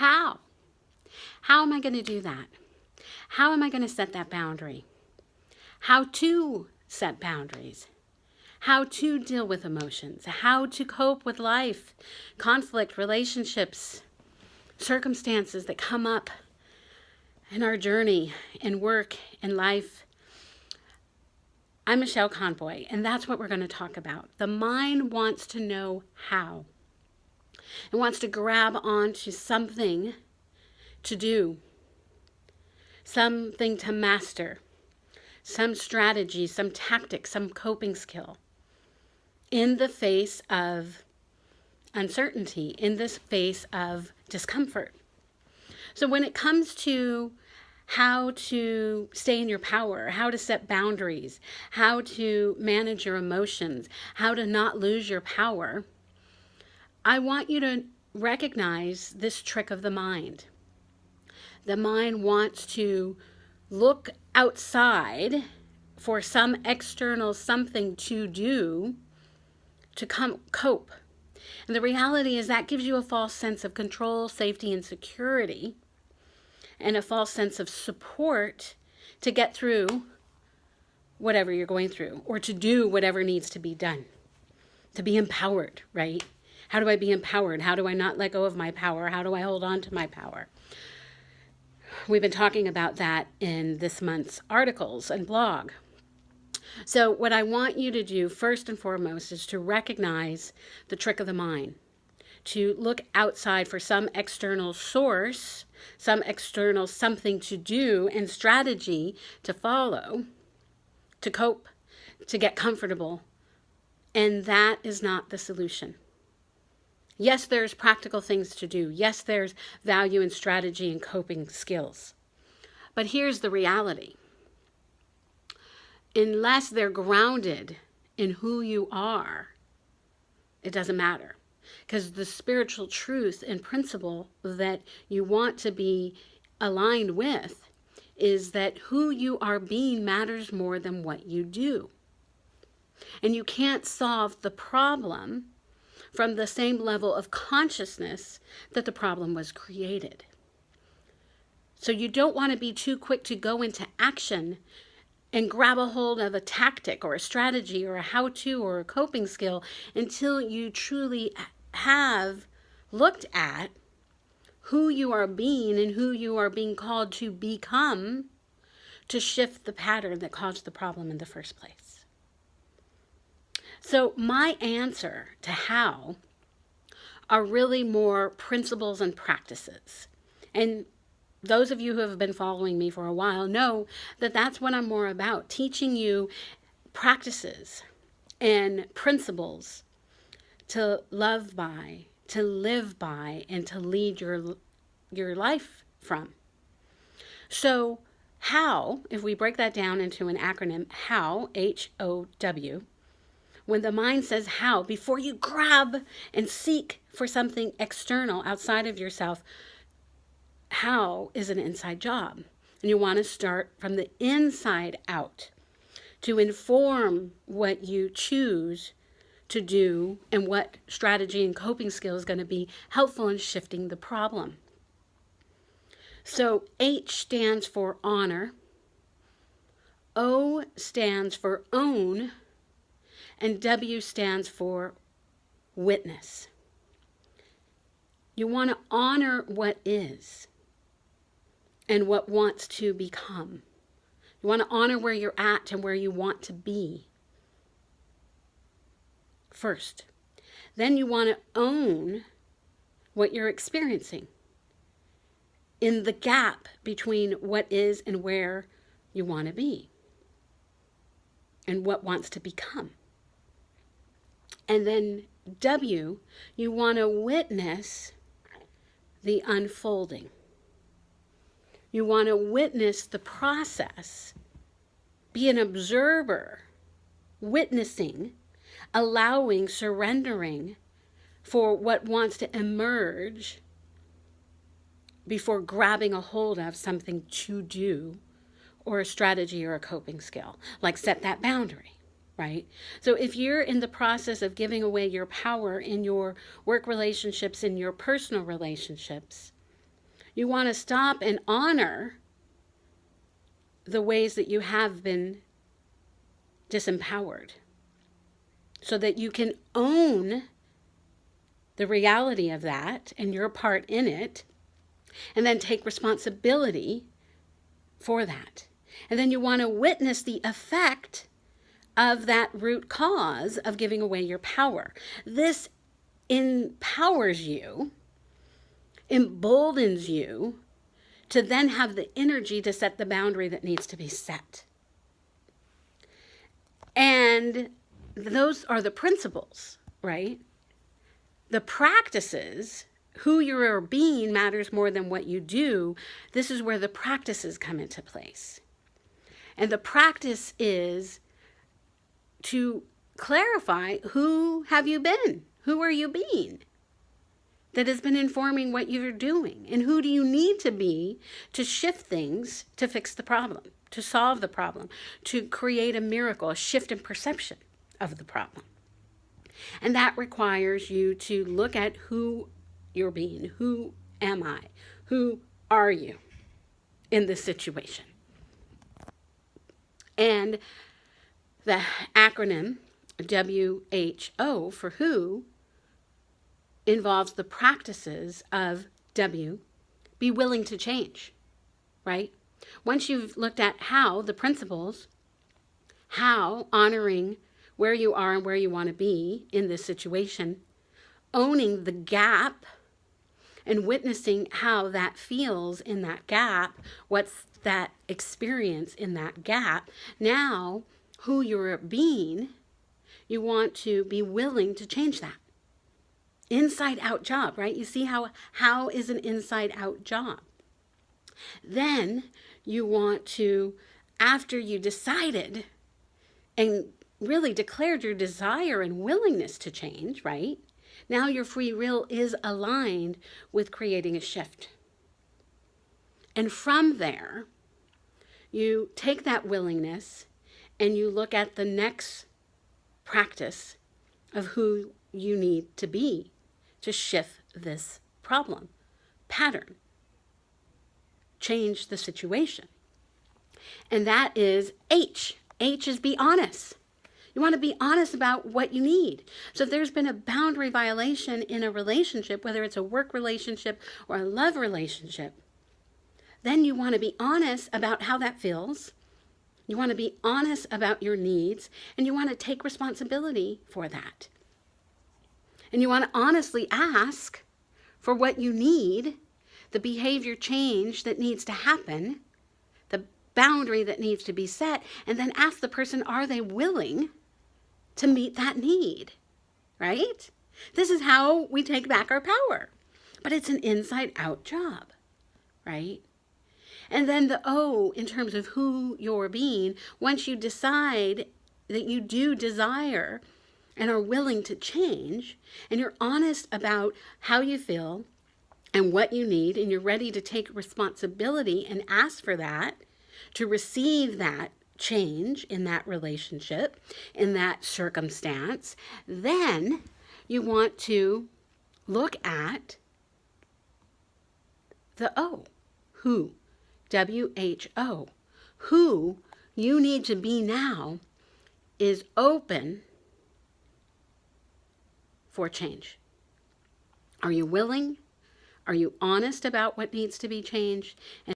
how? How am I going to do that? How am I going to set that boundary? How to set boundaries? How to deal with emotions? How to cope with life, conflict, relationships, circumstances that come up in our journey, in work, in life. I'm Michelle Convoy, and that's what we're going to talk about. The mind wants to know how. It wants to grab onto something to do, something to master, some strategy, some tactic, some coping skill in the face of uncertainty, in this face of discomfort. So when it comes to how to stay in your power, how to set boundaries, how to manage your emotions, how to not lose your power, I want you to recognize this trick of the mind. The mind wants to look outside for some external something to do to cope. And the reality is that gives you a false sense of control, safety, and security, and a false sense of support to get through whatever you're going through, or to do whatever needs to be done, to be empowered, right? How do I be empowered? How do I not let go of my power? How do I hold on to my power? We've been talking about that in this month's articles and blog. So what I want you to do first and foremost is to recognize the trick of the mind, to look outside for some external source, some external something to do and strategy to follow, to cope, to get comfortable. And that is not the solution. Yes, there's practical things to do. Yes, there's value in strategy and coping skills. But here's the reality. Unless they're grounded in who you are, it doesn't matter. Because the spiritual truth and principle that you want to be aligned with is that who you are being matters more than what you do. And you can't solve the problem from the same level of consciousness that the problem was created. So you don't want to be too quick to go into action and grab a hold of a tactic or a strategy or a how-to or a coping skill until you truly have looked at who you are being and who you are being called to become to shift the pattern that caused the problem in the first place. So my answer to how are really more principles and practices. And those of you who have been following me for a while know that that's what I'm more about, teaching you practices and principles to love by, to live by, and to lead your life from. So how, if we break that down into an acronym, how, H-O-W, when the mind says how, before you grab and seek for something external outside of yourself, how is an inside job. And you want to start from the inside out to inform what you choose to do and what strategy and coping skill is going to be helpful in shifting the problem. So H stands for honor, O stands for own, and W stands for witness. You want to honor what is and what wants to become. You want to honor where you're at and where you want to be first. Then you want to own what you're experiencing in the gap between what is and where you want to be and what wants to become. And then W, you want to witness the unfolding. You want to witness the process, be an observer, witnessing, allowing, surrendering for what wants to emerge before grabbing a hold of something to do or a strategy or a coping skill, like set that boundary, right? So if you're in the process of giving away your power in your work relationships, in your personal relationships, You want to stop and honor the ways that you have been disempowered so that you can own the reality of that and your part in it, and then take responsibility for that. And then you want to witness the effect of that root cause of giving away your power. This empowers you, emboldens you to then have the energy to set the boundary that needs to be set. And those are the principles, right? The practices, who you're being matters more than what you do. This is where the practices come into place. And the practice is to clarify, who have you been? Who are you being that has been informing what you're doing? And who do you need to be to shift things to fix the problem, to solve the problem, to create a miracle, a shift in perception of the problem? And that requires you to look at who you're being. Who am I? Who are you in this situation? And the acronym WHO for who involves the practices of W, be willing to change, right? Once you've looked at how, the principles, how, honoring where you are and where you want to be in this situation, owning the gap and witnessing how that feels in that gap, what's that experience in that gap. Now, who you're being, you want to be willing to change that. Inside out job, right? You see how is an inside out job. Then you want to, after you decided and really declared your desire and willingness to change, right? Now your free will is aligned with creating a shift. And from there, you take that willingness and you look at the next practice of who you need to be to shift this problem, pattern, change the situation. And that is H. H is be honest. You want to be honest about what you need. So if there's been a boundary violation in a relationship, whether it's a work relationship or a love relationship, then you want to be honest about how that feels. You want to be honest about your needs, and you want to take responsibility for that. And you want to honestly ask for what you need, the behavior change that needs to happen, the boundary that needs to be set, and then ask the person, are they willing to meet that need, right? This is how we take back our power. But it's an inside-out job, right? And then the O, in terms of who you're being, once you decide that you do desire and are willing to change, and you're honest about how you feel and what you need, and you're ready to take responsibility and ask for that, to receive that change in that relationship, in that circumstance, then you want to look at the O, who, WHO. Who you need to be now is open for change. Are you willing? Are you honest about what needs to be changed? And